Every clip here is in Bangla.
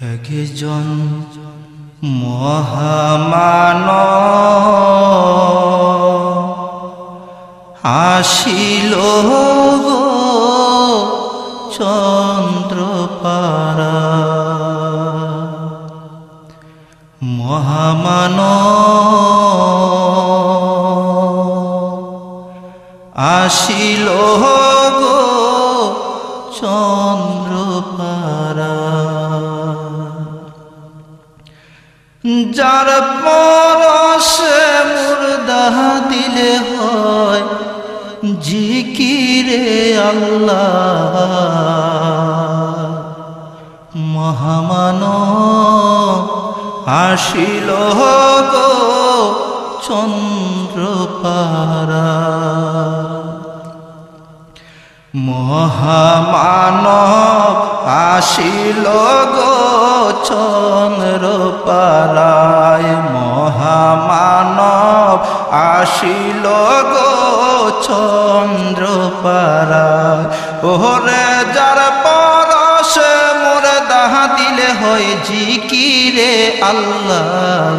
একজন মহামানব আসিল গো চন্দ্রপাড়া। মহামানব আসিল গো চন্দ্রপাড়া। যার পরশে মুর্দা দিলে হয় জিকিরে আল্লাহ। মহামানব আসিল গো চন্দ্রপাড়া। মহামানব আসিল গো চন্দ্রপাড়ায়। মহামানব আসিল গো চন্দ্রপাড়ায়। ওরে যার পরশে মুর্দা দিলে হয় জিকিরে আল্লাহ।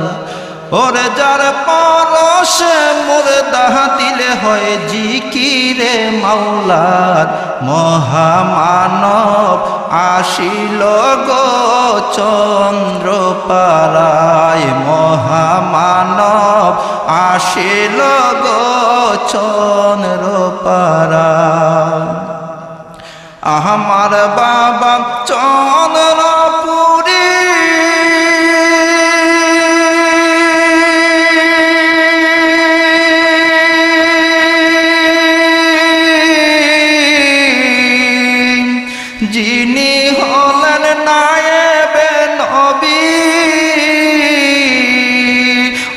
ওরে যার পরশে মুর্দা দিলে হয় জিকিরে মাওলার। মহামানব আসিল গো চন্দ্রপাড়ায়। মহামানব আসিল গো চন্দ্রপাড়ায়। আমার বাবা চন্দ্রপুরী যিনি হলেন নায়েবে নবী।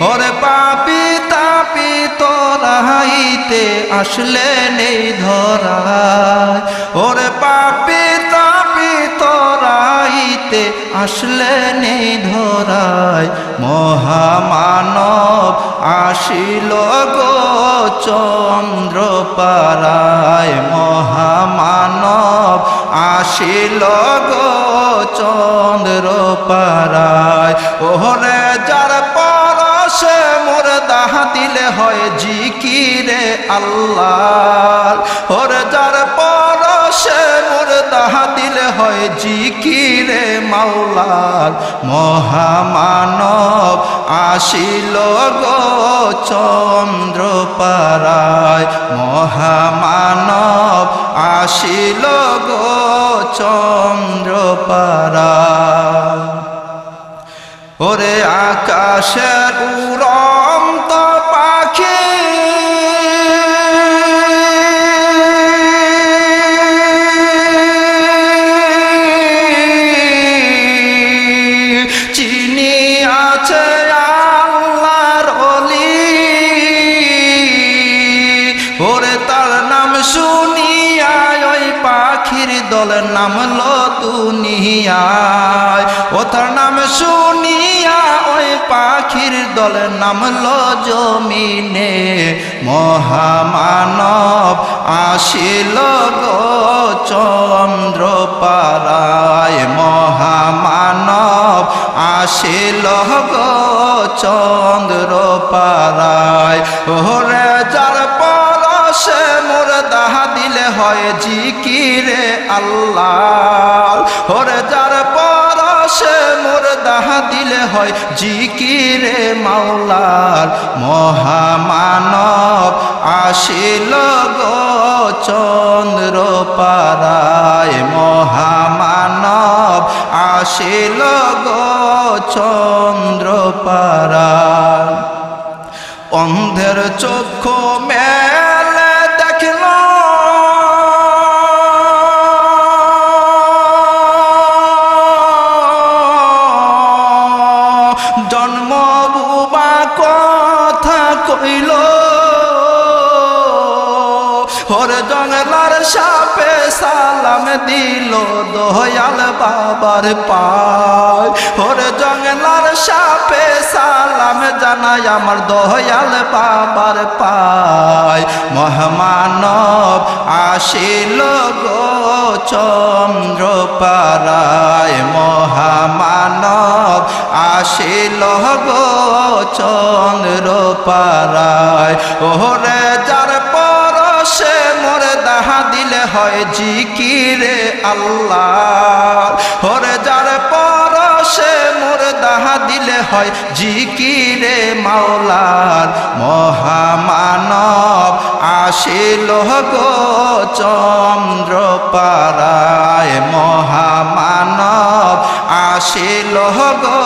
ওরে পাপি তাপি তোরাইতে আসলেন এই ধরায়। ওরে পাপি তাপি তোরাইতে আসলেন এই ধরায়। মহামানব আসিল গো চন্দ্রপাড়ায়। মহামানব আসিল গো চন্দ্রপাড়ায়। ওরে যার পরশে মুর্দা দিলে হয় জিকিরে আল্লাহ। ওরে যার পরশে মুর্দা দিলে হয় জিকিরে মাওলার। মহামানব আসিল গো চন্দ্রপাড়ায়। মহামানব আসিল গো চন্দ্রপাড়ায়। ওরে আকাশের উড়ন্ত পাখি চিনি আছে আল্লাহর ওলি। ওরে তার নাম শুনিয়া ওই পাখির দল নামলো দুনিয়ায়। ও তার নাম শুনিয়া ওই পাখির দল নামলো জমিনে। মহামানব আসিল গো চন্দ্রপাড়ায়। মহামানব আসিল গো চন্দ্রপাড়ায়। ওরে যার পরশে মুর্দা দিলে হয় জিকিরে আল্লাহ। ওরে যার পরশে মুর্দা দিলে হয় জিকিরে মাওলার। মহামানব আসিল গো চন্দ্রপাড়ায়। মহামানব আসিল গো চন্দ্রপাড়ায়। অন্ধের চক্ষু মেলে দেখল জন্ম বুবা কথা কইল। ওরে জঙ্গলার সাপে সালাম দিল দয়াল বাবার পায়। ওরে জঙ্গলার সাপে সালাম জানাই আমার দয়াল বাবার পায়। মহামানব আসিল গো চন্দ্রপাড়ায়। মহামানব চন্দ্র পাড়ায় ওরে যার পরশে মোর দাহা দিলে হয় জিকিরে আল্লাহ ওরে যার পরশে মোর দাহা দিলে হয় জিকিরে মাওলার মহামানব আসিল গো চন্দ্র পাড়ায় মহামানব আসিল গো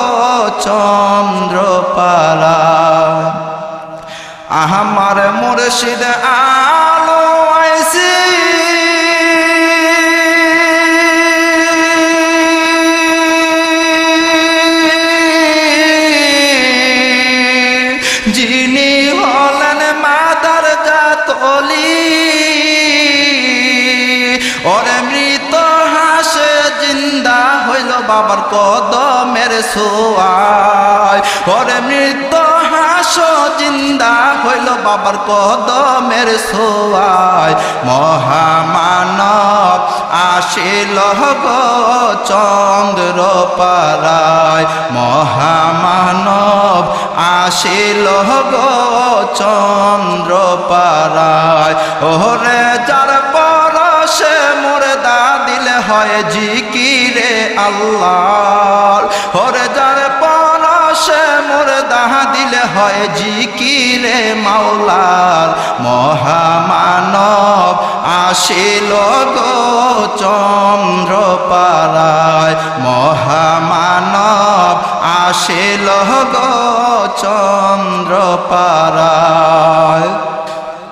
চন্দ্র পাড়ায় আমার মুর্শিদ আলো আইসি যিনি হলেন মাদার জাতলি ওরে মৃত হাসে জিন্দা হইল বাবার কদমের ছোঁয়ায় ওরে মৃত হাস জিন্দা হইল বাবার কদমের ছোঁয়ায় মহামানব আসিল গো চন্দ্র পাড়ায় মহামানব আসিল গো চন্দ্র পাড়ায় ওরে যার পরশে মুর্দা দিলে হয় জিকিরে আল্লাহ ওরে যার পরশে মুর্দা দিলে হয় জিকিরে মাওলার মহামানব আসিল গো চন্দ্র পাড়ায় মহামানব আসিল গো চন্দ্র পাড়ায়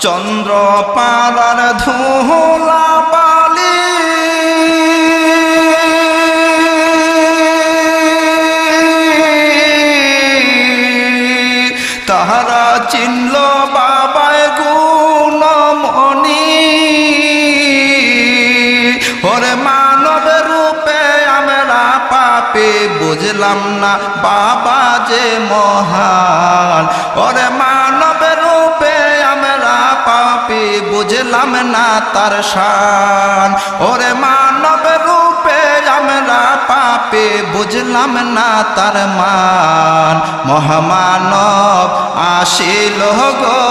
চন্দ্র পাড়ার ধুলা বালি তাহারা চিনল বাবায় গুণমণি ওরে মানব রূপে আমরা পাপে বুঝলাম না বাবা যে মহান ওরে মানব রূপে আমরা পাপে বুঝলাম না তার শান ওরে মানব রূপে আমরা পাপে বুঝলাম না তার মান মহামানব আসিল গো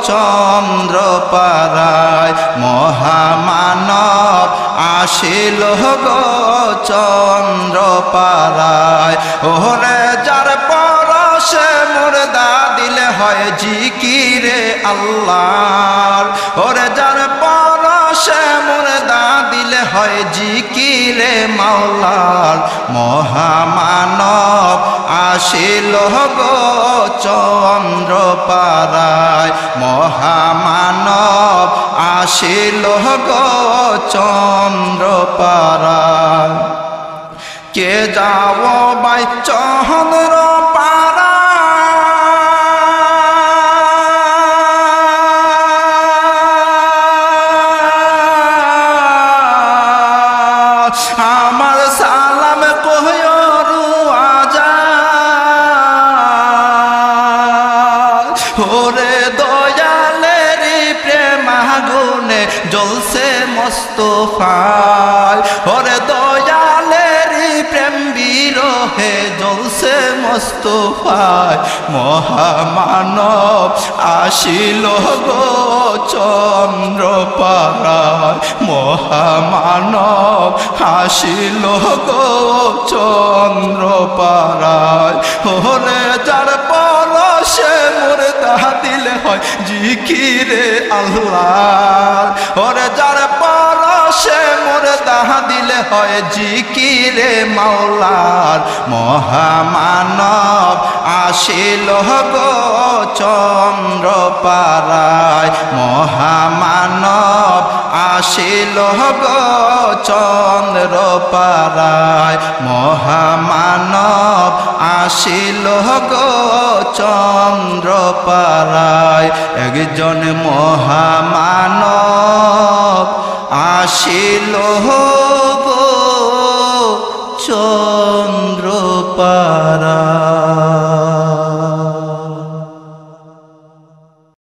চন্দ্র পাড়ায় মহামানব আসিল গো চন্দ্র পাড়ায় ওরে যার পরশে মুর্দা দিলে হয় জিকিরে আল্লাহ ওরে যার পরশে মুর্দা দিলে হয় জিকিরে মাওলার মহামানব আসিল গো চন্দ্র পাড়ায় মহামানব আসিল গো চন্দ্র পাড়ায় কে যাও বাই চন্দ্র পাড়া আমার সালাম কহিও রুয়াজা ওরে দয়ালের প্রেম আগুনে জ্বলছে মোস্তফায় ওরে দয়ালের প্রেম বিরহে জ্বলছে মোস্তফায় মহামানব আসিল গো চন্দ্র পাড়ায় মহামানব আসিল গো চন্দ্র পাড়ায় ওরে যার পরশে মুর্দা দিলে হয় জিকিরে আল্লাহ ওরে যার পরশে মুর্দা দিলে হয় জিকিরে মাওলার মহামানব আসিল গো চন্দ্র পাড়ায় মহামানব আসিল গো চন্দ্র পাড়ায় মহামানব আসিল গো চন্দ্র পাড়ায় একজন মহামানব